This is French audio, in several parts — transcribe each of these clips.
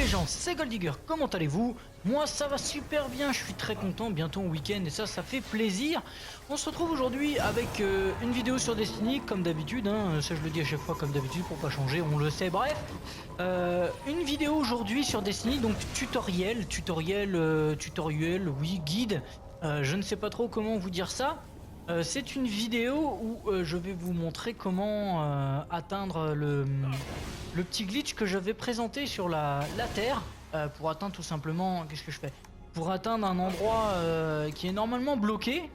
les gens, c'est Goldigger, comment allez-vous? Moi ça va super bien, je suis très content, bientôt au week-end et ça fait plaisir. On se retrouve aujourd'hui avec une vidéo sur Destiny, comme d'habitude, hein, ça je le dis à chaque fois comme d'habitude pour pas changer, on le sait, bref. Une vidéo aujourd'hui sur Destiny, donc tutoriel, oui, guide, je ne sais pas trop comment vous dire ça. C'est une vidéo où je vais vous montrer comment atteindre le petit glitch que j'avais présenté sur la Terre pour atteindre tout simplement, qu'est-ce que je fais? Pour atteindre un endroit qui est normalement bloqué.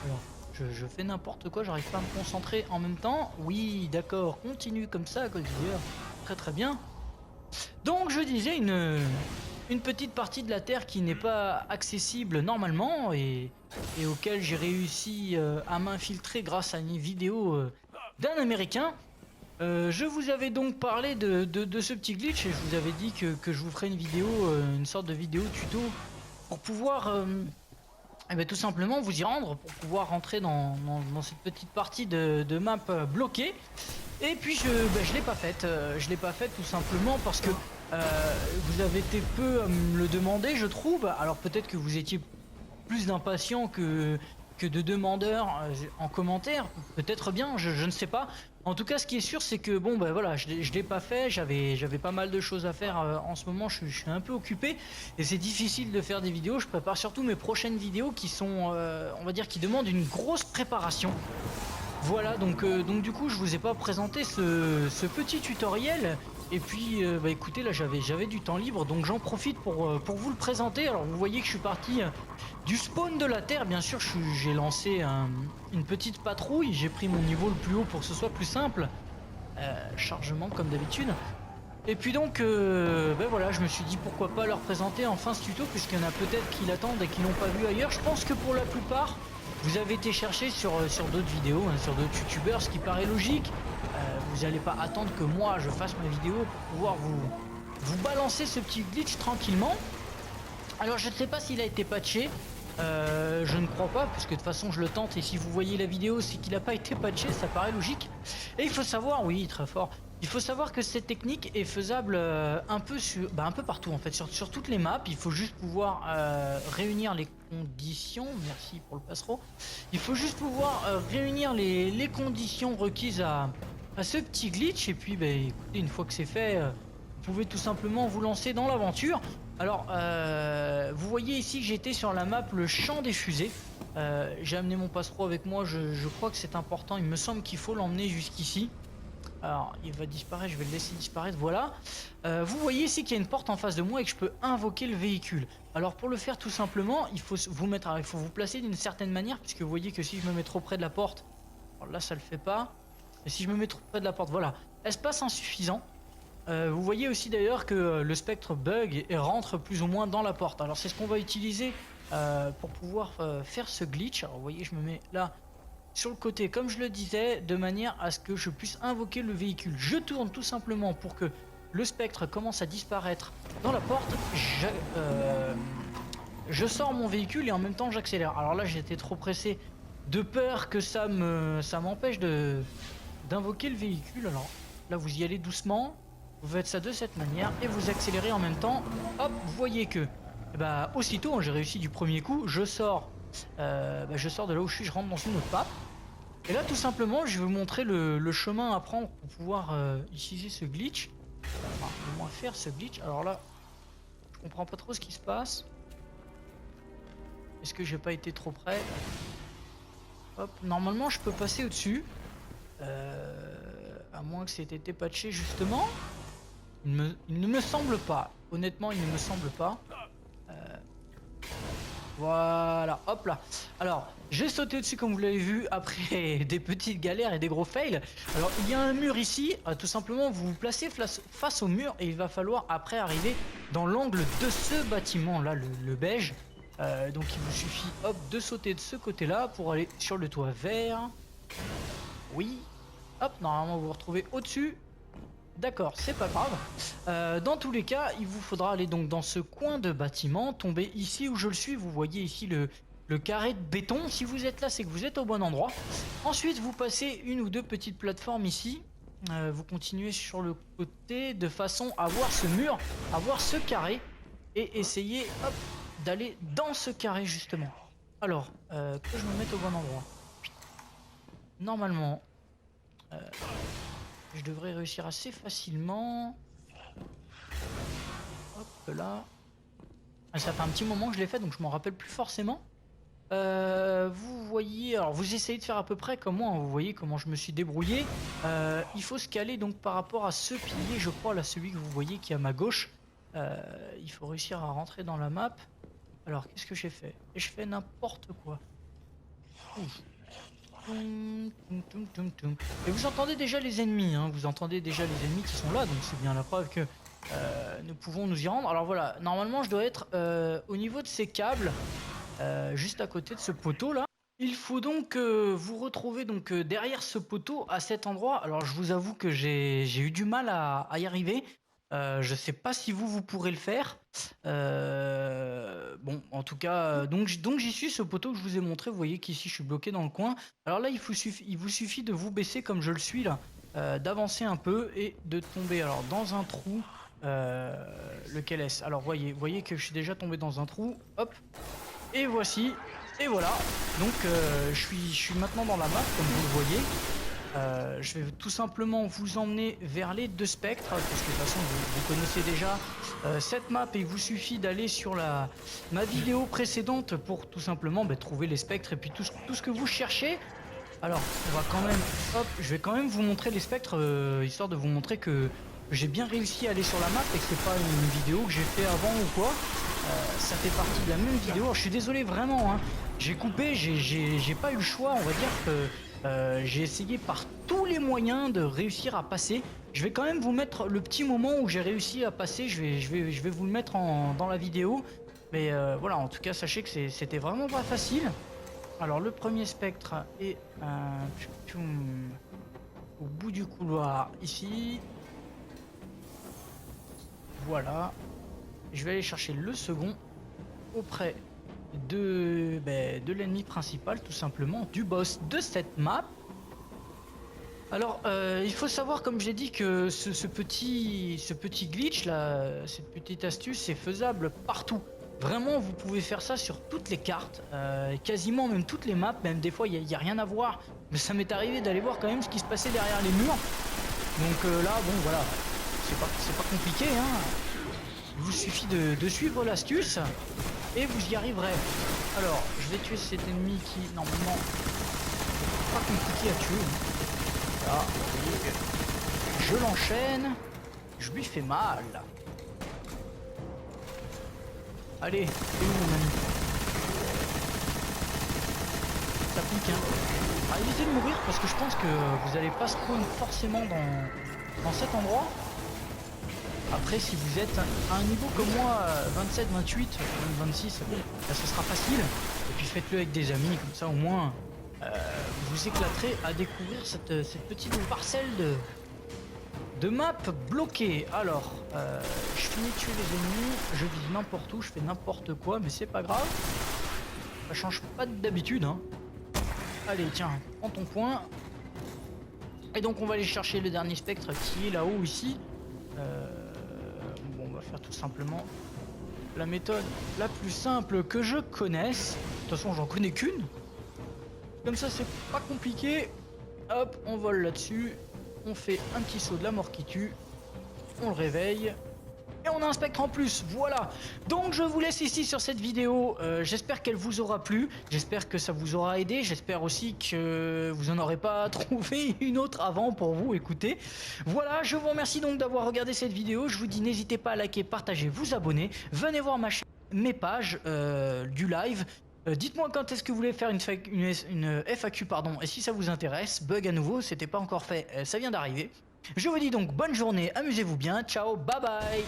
Alors, je fais n'importe quoi, j'arrive pas à me concentrer en même temps. Oui, d'accord, continue comme ça, Goldigger. Très très bien. Donc je disais une petite partie de la Terre qui n'est pas accessible normalement et auquel j'ai réussi à m'infiltrer grâce à une vidéo d'un Américain. Je vous avais donc parlé de ce petit glitch et je vous avais dit que je vous ferai une vidéo, une sorte de vidéo tuto pour pouvoir tout simplement vous y rendre, pour pouvoir rentrer dans cette petite partie de map bloquée. Et puis je l'ai pas faite, tout simplement parce que vous avez été peu à me le demander, je trouve. Alors peut-être que vous étiez plus d'impatients que de demandeurs en commentaire, peut-être bien, je ne sais pas. En tout cas, ce qui est sûr, c'est que bon, voilà, je l'ai pas fait. J'avais pas mal de choses à faire en ce moment. Je suis un peu occupé et c'est difficile de faire des vidéos. Je prépare surtout mes prochaines vidéos qui sont, on va dire, qui demandent une grosse préparation. Voilà, donc du coup, je vous ai pas présenté ce petit tutoriel. Et puis, écoutez, là, j'avais du temps libre, donc j'en profite pour vous le présenter. Alors, vous voyez que je suis parti du spawn de la Terre. Bien sûr, j'ai lancé une petite patrouille. J'ai pris mon niveau le plus haut pour que ce soit plus simple. Chargement, comme d'habitude. Et puis donc, voilà, je me suis dit pourquoi pas leur présenter enfin ce tuto, puisqu'il y en a peut-être qui l'attendent et qui l'ont pas vu ailleurs. Je pense que pour la plupart, vous avez été chercher sur d'autres vidéos, hein, sur d'autres youtubeurs, ce qui paraît logique. Vous n'allez pas attendre que moi je fasse ma vidéo pour pouvoir vous balancer ce petit glitch tranquillement. Alors je ne sais pas s'il a été patché, je ne crois pas, puisque de toute façon je le tente et si vous voyez la vidéo c'est qu'il n'a pas été patché, ça paraît logique. Et il faut savoir, oui, très fort, il faut savoir que cette technique est faisable un peu partout en fait, sur toutes les maps. Il faut juste pouvoir réunir les conditions, merci pour le passereau, il faut juste pouvoir réunir les conditions requises à ce petit glitch. Et puis écoutez, une fois que c'est fait, vous pouvez tout simplement vous lancer dans l'aventure. Alors vous voyez ici que j'étais sur la map le champ des fusées. J'ai amené mon passereau avec moi, je crois que c'est important, il me semble qu'il faut l'emmener jusqu'ici. Alors il va disparaître, je vais le laisser disparaître, voilà. Vous voyez ici qu'il y a une porte en face de moi et que je peux invoquer le véhicule. Alors pour le faire tout simplement, il faut vous placer d'une certaine manière, puisque vous voyez que si je me mets trop près de la porte, alors là ça le fait pas. Et si je me mets trop près de la porte, voilà, espace insuffisant. Vous voyez aussi d'ailleurs que le spectre bug et rentre plus ou moins dans la porte. Alors c'est ce qu'on va utiliser pour pouvoir faire ce glitch. Alors vous voyez, je me mets là sur le côté comme je le disais, de manière à ce que je puisse invoquer le véhicule. Je tourne tout simplement pour que le spectre commence à disparaître dans la porte. Je sors mon véhicule et en même temps j'accélère. Alors là j'étais trop pressé de peur que ça m'empêche d'invoquer le véhicule. Alors là vous y allez doucement. Vous faites ça de cette manière et vous accélérez en même temps. Hop, vous voyez que aussitôt j'ai réussi du premier coup. Je sors de là où je suis, je rentre dans une autre map. Et là tout simplement je vais vous montrer le chemin à prendre pour pouvoir utiliser ce glitch. Enfin, au moins faire ce glitch. Alors là, je comprends pas trop ce qui se passe. Est-ce que j'ai pas été trop près? Hop, normalement je peux passer au-dessus. À moins que c'était été patché justement. Il ne me semble pas. Honnêtement, il ne me semble pas. Voilà, hop là. Alors, j'ai sauté dessus comme vous l'avez vu après des petites galères et des gros fails. Alors, il y a un mur ici. Tout simplement, vous vous placez face au mur et il va falloir après arriver dans l'angle de ce bâtiment là, le beige. Donc, il vous suffit, hop, de sauter de ce côté-là pour aller sur le toit vert. Oui. Hop, normalement, vous vous retrouvez au-dessus. D'accord, c'est pas grave. Dans tous les cas, il vous faudra aller donc dans ce coin de bâtiment, tomber ici où je le suis. Vous voyez ici le carré de béton. Si vous êtes là, c'est que vous êtes au bon endroit. Ensuite, vous passez une ou deux petites plateformes ici. vous continuez sur le côté de façon à voir ce mur, à voir ce carré et essayer hop, d'aller dans ce carré justement. Alors, que je me mette au bon endroit. Normalement, je devrais réussir assez facilement. Hop là. Ça fait un petit moment que je l'ai fait donc je m'en rappelle plus forcément. Vous voyez, alors vous essayez de faire à peu près comme moi, hein, vous voyez comment je me suis débrouillé. Il faut se caler donc par rapport à ce pilier, je crois, là celui que vous voyez qui est à ma gauche. Il faut réussir à rentrer dans la map. Alors qu'est-ce que j'ai fait? Et je fais n'importe quoi. Ouf. Toum, toum, toum, toum, toum. Et vous entendez déjà les ennemis, hein, vous entendez déjà les ennemis qui sont là, donc c'est bien la preuve que nous pouvons nous y rendre. Alors voilà, normalement je dois être au niveau de ces câbles. Juste à côté de ce poteau là. Il faut donc vous retrouver donc derrière ce poteau à cet endroit. Alors je vous avoue que j'ai eu du mal à y arriver. Je sais pas si vous pourrez le faire. Bon, en tout cas, donc j'y suis, ce poteau que je vous ai montré. Vous voyez qu'ici je suis bloqué dans le coin. Alors là, il vous suffit de vous baisser comme je le suis là, d'avancer un peu et de tomber alors dans un trou. Lequel est-ce? Alors voyez que je suis déjà tombé dans un trou. Hop. Et voici, et voilà. Donc je suis maintenant dans la map, comme vous le voyez. Je vais tout simplement vous emmener vers les deux spectres, parce que de toute façon vous connaissez déjà cette map et il vous suffit d'aller sur ma vidéo précédente pour tout simplement trouver les spectres et puis tout ce que vous cherchez. Alors on va quand même, hop, je vais quand même vous montrer les spectres, histoire de vous montrer que j'ai bien réussi à aller sur la map et que c'est pas une vidéo que j'ai fait avant ou quoi. Ça fait partie de la même vidéo. Alors, je suis désolé vraiment, hein. J'ai coupé, j'ai pas eu le choix. On va dire que j'ai essayé par tous les moyens de réussir à passer. Je vais quand même vous mettre le petit moment où j'ai réussi à passer. Je vais vous le mettre dans la vidéo. Mais voilà, en tout cas, sachez que c'était vraiment pas facile. Alors, le premier spectre est au bout du couloir ici. Voilà. Je vais aller chercher le second auprès de l'ennemi principal, tout simplement, du boss de cette map. Alors, il faut savoir, comme j'ai dit, que ce petit glitch là, cette petite astuce, c'est faisable partout. Vraiment, vous pouvez faire ça sur toutes les cartes, quasiment même toutes les maps, même des fois il n'y a rien à voir. Mais ça m'est arrivé d'aller voir quand même ce qui se passait derrière les murs. Donc là, bon voilà, c'est pas compliqué, hein. Il vous suffit de suivre l'astuce et vous y arriverez. Alors, je vais tuer cet ennemi qui, normalement, n'est pas compliqué à tuer. Là, vous voyez que je l'enchaîne, je lui fais mal. Allez, t'es où mon ami? Ça pique, hein. Ah, évitez de mourir parce que je pense que vous n'allez pas spawn forcément dans cet endroit. Après, si vous êtes à un niveau comme moi, 27, 28, même 26, bon, là, ce sera facile. Et puis faites-le avec des amis, comme ça au moins vous vous éclaterez à découvrir cette petite parcelle de map bloquée. Alors, je finis de tuer les ennemis, je vise n'importe où, je fais n'importe quoi, mais c'est pas grave. Ça change pas d'habitude, hein. Allez, tiens, prends ton point. Et donc on va aller chercher le dernier spectre qui est là-haut ici. Bon, on va faire tout simplement la méthode la plus simple que je connaisse. De toute façon, j'en connais qu'une. Comme ça, c'est pas compliqué. Hop, on vole là-dessus. On fait un petit saut de la mort qui tue. On le réveille. Et on a un spectre en plus, voilà. Donc je vous laisse ici sur cette vidéo. J'espère qu'elle vous aura plu. J'espère que ça vous aura aidé. J'espère aussi que vous en aurez pas trouvé une autre avant pour vous écouter. Voilà, je vous remercie donc d'avoir regardé cette vidéo. Je vous dis n'hésitez pas à liker, partager, vous abonner. Venez voir ma chaîne, mes pages du live. Dites-moi quand est-ce que vous voulez faire une FAQ pardon, et si ça vous intéresse. Bug à nouveau, c'était pas encore fait, ça vient d'arriver. Je vous dis donc bonne journée, amusez-vous bien, ciao, bye bye.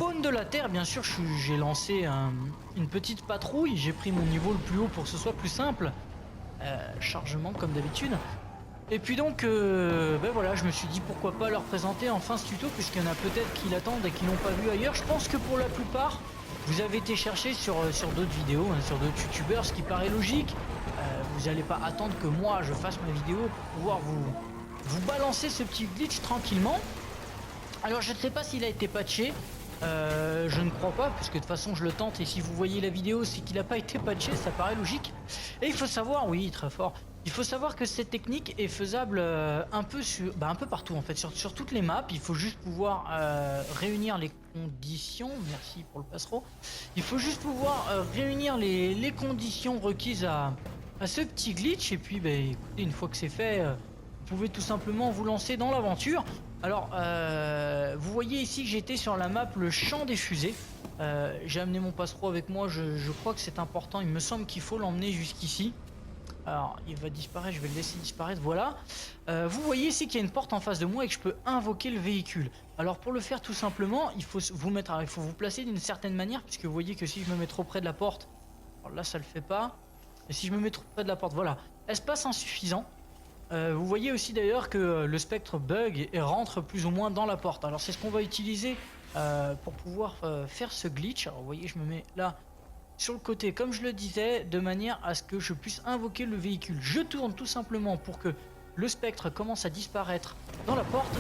spawn de la terre, bien sûr, j'ai lancé une petite patrouille. J'ai pris mon niveau le plus haut pour que ce soit plus simple. Chargement comme d'habitude. Et puis donc, ben voilà, je me suis dit pourquoi pas leur présenter enfin ce tuto, puisqu'il y en a peut-être qui l'attendent et qui l'ont pas vu ailleurs. Je pense que pour la plupart, vous avez été chercher sur d'autres vidéos, hein, sur d'autres youtubeurs, ce qui paraît logique. Vous n'allez pas attendre que moi je fasse ma vidéo pour pouvoir vous balancer ce petit glitch tranquillement. Alors je ne sais pas s'il a été patché. Je ne crois pas, puisque de toute façon je le tente et si vous voyez la vidéo c'est qu'il n'a pas été patché, ça paraît logique. Et il faut savoir, oui très fort, il faut savoir que cette technique est faisable un peu partout en fait, sur toutes les maps. Il faut juste pouvoir réunir les conditions, merci pour le passereau, il faut juste pouvoir réunir les conditions requises à ce petit glitch. Et puis écoutez, une fois que c'est fait, vous pouvez tout simplement vous lancer dans l'aventure. Alors, vous voyez ici que j'étais sur la map le champ des fusées. J'ai amené mon passereau avec moi, je crois que c'est important, il me semble qu'il faut l'emmener jusqu'ici. Alors, il va disparaître, je vais le laisser disparaître, voilà. Vous voyez ici qu'il y a une porte en face de moi et que je peux invoquer le véhicule. Alors, pour le faire tout simplement, il faut vous placer d'une certaine manière, puisque vous voyez que si je me mets trop près de la porte, alors là ça le fait pas. Et si je me mets trop près de la porte, voilà, espace insuffisant. Vous voyez aussi d'ailleurs que le spectre bug et rentre plus ou moins dans la porte. Alors c'est ce qu'on va utiliser pour pouvoir faire ce glitch. Alors vous voyez, je me mets là sur le côté comme je le disais, de manière à ce que je puisse invoquer le véhicule. Je tourne tout simplement pour que le spectre commence à disparaître dans la porte.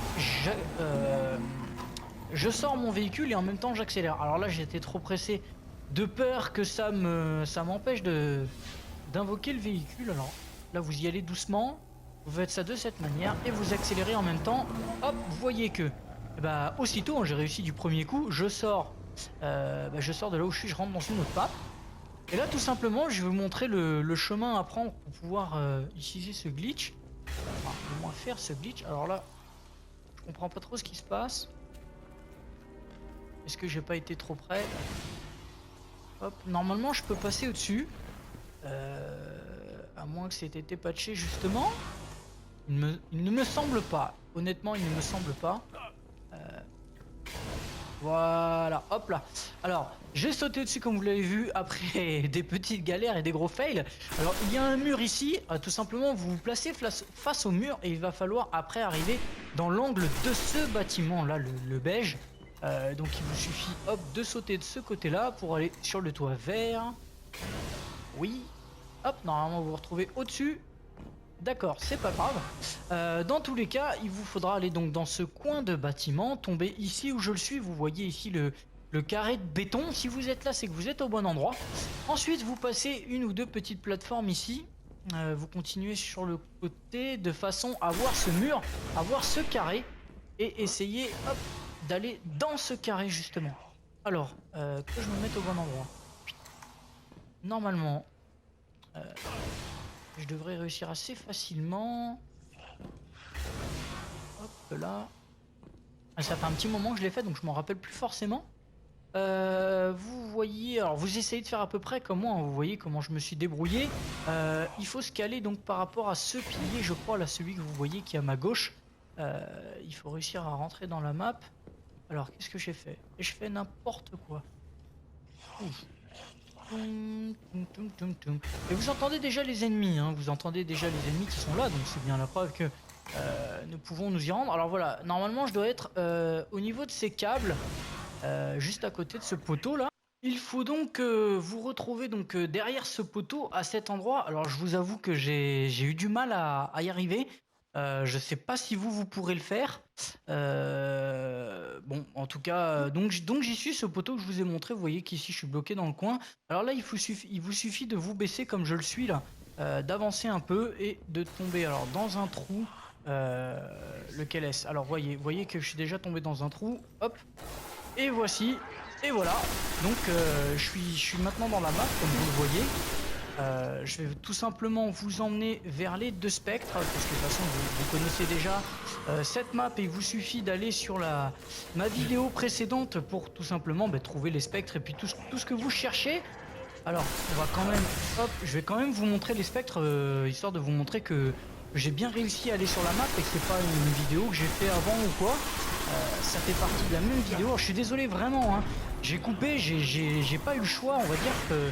Je sors mon véhicule et en même temps j'accélère. Alors là j'étais trop pressé de peur que ça m'empêche d'invoquer le véhicule. Alors là vous y allez doucement. Vous faites ça de cette manière et vous accélérez en même temps. Hop, vous voyez que aussitôt j'ai réussi du premier coup. Je sors de là où je suis, je rentre dans une autre map. Et là tout simplement je vais vous montrer le chemin à prendre pour pouvoir utiliser ce glitch. Enfin, au moins faire ce glitch. Alors là, je comprends pas trop ce qui se passe. Est-ce que j'ai pas été trop près? Hop, normalement je peux passer au-dessus. À moins que c'était été patché justement. Il ne me semble pas. Honnêtement, il ne me semble pas. Voilà, hop là. Alors, j'ai sauté dessus comme vous l'avez vu après des petites galères et des gros fails. Alors, il y a un mur ici. Tout simplement, vous vous placez face au mur et il va falloir après arriver dans l'angle de ce bâtiment là, le beige. Donc, il vous suffit hop de sauter de ce côté-là pour aller sur le toit vert. Oui. Hop, normalement vous vous retrouvez au-dessus. D'accord, c'est pas grave. Dans tous les cas, il vous faudra aller donc dans ce coin de bâtiment, tomber ici où je le suis. Vous voyez ici le carré de béton. Si vous êtes là, c'est que vous êtes au bon endroit. Ensuite, vous passez une ou deux petites plateformes ici. Vous continuez sur le côté de façon à voir ce mur, à voir ce carré. Et essayez d'aller dans ce carré justement. Alors, que je me mette au bon endroit. Normalement... je devrais réussir assez facilement. Hop là. Ça fait un petit moment que je l'ai fait donc je m'en rappelle plus forcément. Vous voyez, alors vous essayez de faire à peu près comme moi, hein, vous voyez comment je me suis débrouillé. Il faut se caler donc par rapport à ce pilier, je crois, là celui que vous voyez qui est à ma gauche. Il faut réussir à rentrer dans la map. Alors qu'est-ce que j'ai fait? Et je fais n'importe quoi. Ouf. Et vous entendez déjà les ennemis, hein, vous entendez déjà les ennemis qui sont là, donc c'est bien la preuve que nous pouvons nous y rendre. Alors voilà, normalement je dois être au niveau de ces câbles, juste à côté de ce poteau là. Il faut donc vous retrouver donc derrière ce poteau à cet endroit. Alors je vous avoue que j'ai eu du mal à y arriver. Je sais pas si vous pourrez le faire. Bon, en tout cas, donc j'y suis, ce poteau que je vous ai montré. Vous voyez qu'ici je suis bloqué dans le coin. Alors là, il vous suffit de vous baisser comme je le suis là, d'avancer un peu et de tomber alors dans un trou. Lequel est-ce? Alors voyez que je suis déjà tombé dans un trou. Hop. Et voici. Et voilà. Donc je suis maintenant dans la map comme vous le voyez. Je vais tout simplement vous emmener vers les deux spectres, parce que de toute façon vous connaissez déjà cette map et il vous suffit d'aller sur ma vidéo précédente pour tout simplement trouver les spectres et puis tout ce que vous cherchez. Alors on va quand même, hop, je vais quand même vous montrer les spectres, histoire de vous montrer que j'ai bien réussi à aller sur la map et que c'est pas une vidéo que j'ai fait avant ou quoi. ça fait partie de la même vidéo. Alors, je suis désolé vraiment, hein. J'ai coupé, j'ai pas eu le choix. On va dire que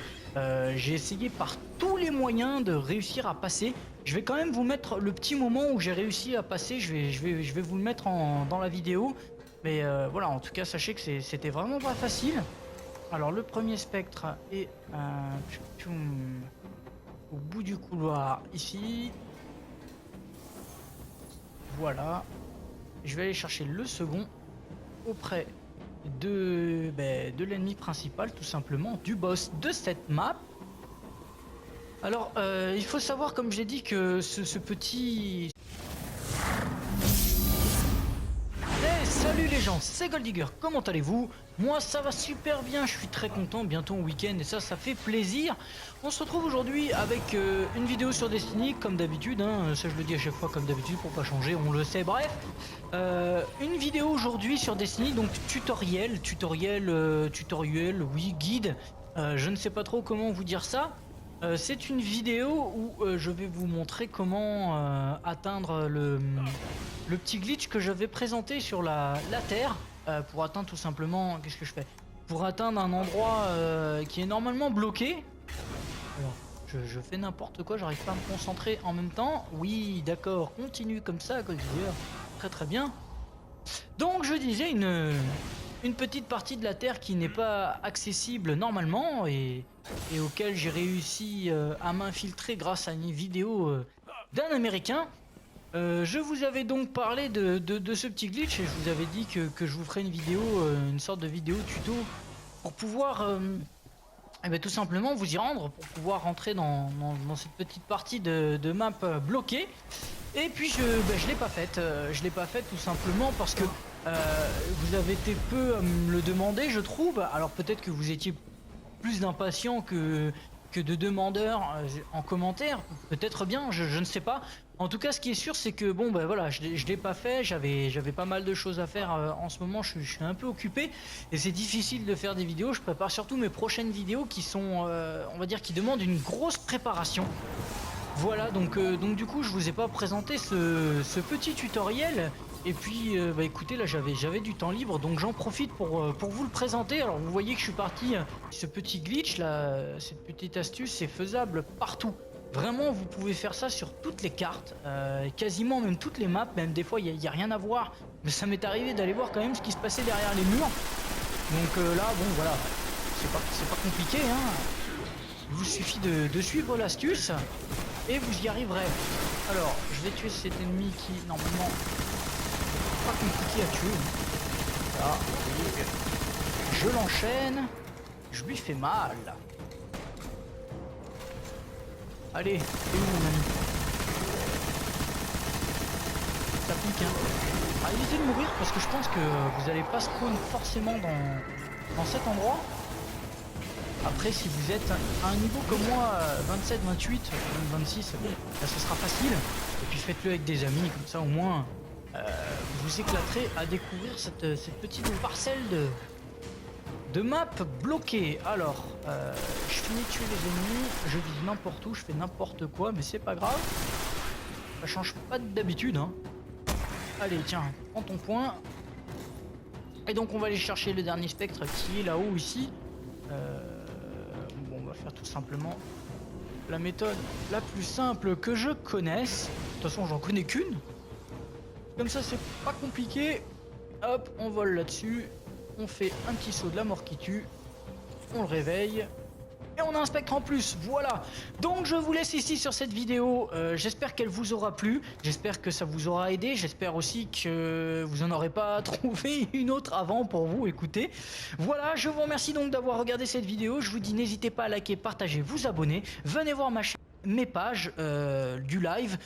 j'ai essayé par tous les moyens de réussir à passer. Je vais quand même vous mettre le petit moment où j'ai réussi à passer. Je vais vous le mettre dans la vidéo. Mais voilà, en tout cas, sachez que c'était vraiment pas facile. Alors, le premier spectre est au bout du couloir, ici. Voilà. Je vais aller chercher le second auprès de l'ennemi principal, tout simplement, du boss de cette map. Alors, il faut savoir, comme j'ai dit, que ce petit... Hey, salut les gens, c'est Goldigger, comment allez-vous? Moi ça va super bien, je suis très content, bientôt au week-end et ça fait plaisir. On se retrouve aujourd'hui avec une vidéo sur Destiny, comme d'habitude, hein, ça je le dis à chaque fois comme d'habitude pour pas changer, on le sait, bref. Une vidéo aujourd'hui sur Destiny, donc tutoriel, oui, guide, je ne sais pas trop comment vous dire ça. C'est une vidéo où je vais vous montrer comment atteindre le petit glitch que j'avais présenté sur la Terre pour atteindre tout simplement, qu'est-ce que je fais? Pour atteindre un endroit qui est normalement bloqué. Alors, je fais n'importe quoi, j'arrive pas à me concentrer en même temps. Oui, d'accord, continue comme ça, Goldigger. Très très bien. Donc je disais une petite partie de la Terre qui n'est pas accessible normalement et auquel j'ai réussi à m'infiltrer grâce à une vidéo d'un Américain. Je vous avais donc parlé de ce petit glitch et je vous avais dit que je vous ferai une vidéo, une sorte de vidéo tuto pour pouvoir tout simplement vous y rendre, pour pouvoir rentrer dans cette petite partie de map bloquée. Et puis je l'ai pas faite, tout simplement parce que vous avez été peu à me le demander, je trouve. Alors peut-être que vous étiez plus d'impatients que de demandeurs en commentaire, peut-être bien, je ne sais pas. En tout cas, ce qui est sûr, c'est que bon, voilà, je l'ai pas fait. J'avais pas mal de choses à faire en ce moment. Je suis un peu occupé et c'est difficile de faire des vidéos. Je prépare surtout mes prochaines vidéos qui sont, on va dire, qui demandent une grosse préparation. Voilà, donc du coup, je vous ai pas présenté ce petit tutoriel. Et puis, écoutez, là, j'avais du temps libre, donc j'en profite pour vous le présenter. Alors, vous voyez que je suis parti, ce petit glitch là, cette petite astuce, c'est faisable partout. Vraiment, vous pouvez faire ça sur toutes les cartes, quasiment même toutes les maps, même des fois, il y a rien à voir. Mais ça m'est arrivé d'aller voir quand même ce qui se passait derrière les murs. Donc là, bon, voilà, c'est pas compliqué, hein. Il vous suffit de suivre l'astuce et vous y arriverez. Alors, je vais tuer cet ennemi qui, normalement, pas compliqué à tuer. Là, je l'enchaîne, je lui fais mal. Allez, t'es où mon ami? Ça pique, hein. Ah, évitez de mourir parce que je pense que vous n'allez pas spawn forcément dans cet endroit. Après, si vous êtes à un niveau comme moi, 27, 28, 26, bon, là ce sera facile. Et puis faites-le avec des amis, comme ça au moins vous vous éclaterez à découvrir cette petite parcelle de map bloquée. Alors, je finis de tuer les ennemis, je vise n'importe où, je fais n'importe quoi, mais c'est pas grave. Ça change pas d'habitude, hein. Allez, tiens, prends ton point. Et donc on va aller chercher le dernier spectre qui est là-haut ici. Bon, on va faire tout simplement la méthode la plus simple que je connaisse. De toute façon, j'en connais qu'une. Comme ça, c'est pas compliqué. Hop, on vole là-dessus. On fait un petit saut de la mort qui tue. On le réveille. Et on a un spectre en plus, voilà. Donc je vous laisse ici sur cette vidéo. J'espère qu'elle vous aura plu. J'espère que ça vous aura aidé. J'espère aussi que vous en aurez pas trouvé une autre avant pour vous écouter. Voilà, je vous remercie donc d'avoir regardé cette vidéo. Je vous dis n'hésitez pas à liker, partager, vous abonner. Venez voir ma chaîne, mes pages du live.